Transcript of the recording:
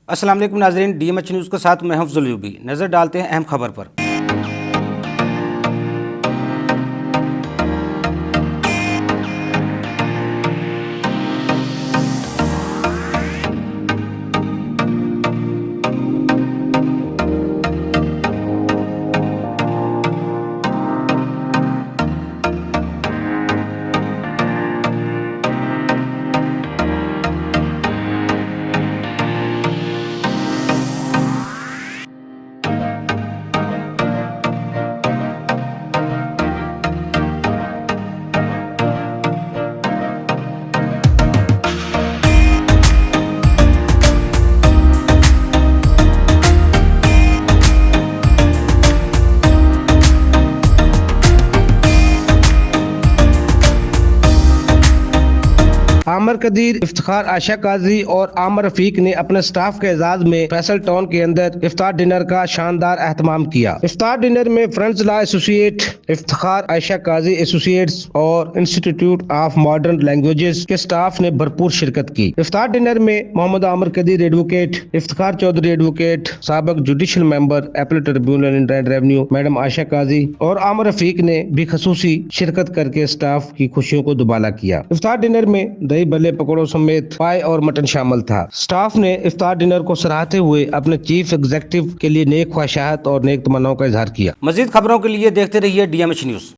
अस्सलाम वालेकुम नाज़रीन, DMH न्यूज़ के साथ मैं हफ्ज़ुल यूबी। नज़र डालते हैं अहम खबर पर। आमर कदीर, इफ्तिखार आयशा काजी और आमर रफीक ने अपने स्टाफ के एजाज में फैसल टाउन के अंदर इफ्तार डिनर का शानदार एहतमाम किया। इफ्तार डिनर में friends law associate, Iftikhar Ayesha Qazi associates और इंस्टीट्यूट ऑफ मॉडर्न लैंग्वेजेस के स्टाफ ने भरपूर शिरकत की। इफ्तार डिनर में मोहम्मद आमर कदीर एडवोकेट, इफ्तिखार चौधरी एडवोकेट, साबिक judicial member appellate tribunal inland revenue madam Ayesha Qazi और आमर रफीक ने भी खसूसी शिरकत करके स्टाफ की खुशियों को दुबाला किया। इफ्तार डिनर में दही भल्ले, पकौड़ों समेत पाई और मटन शामिल था। स्टाफ ने इफ्तार डिनर को सराहते हुए अपने चीफ एग्जीक्यूटिव के लिए नेक ख्वाहिशात और नेक तमन्नाओं का इजहार किया। मजीद खबरों के लिए देखते रहिए DMH न्यूज़।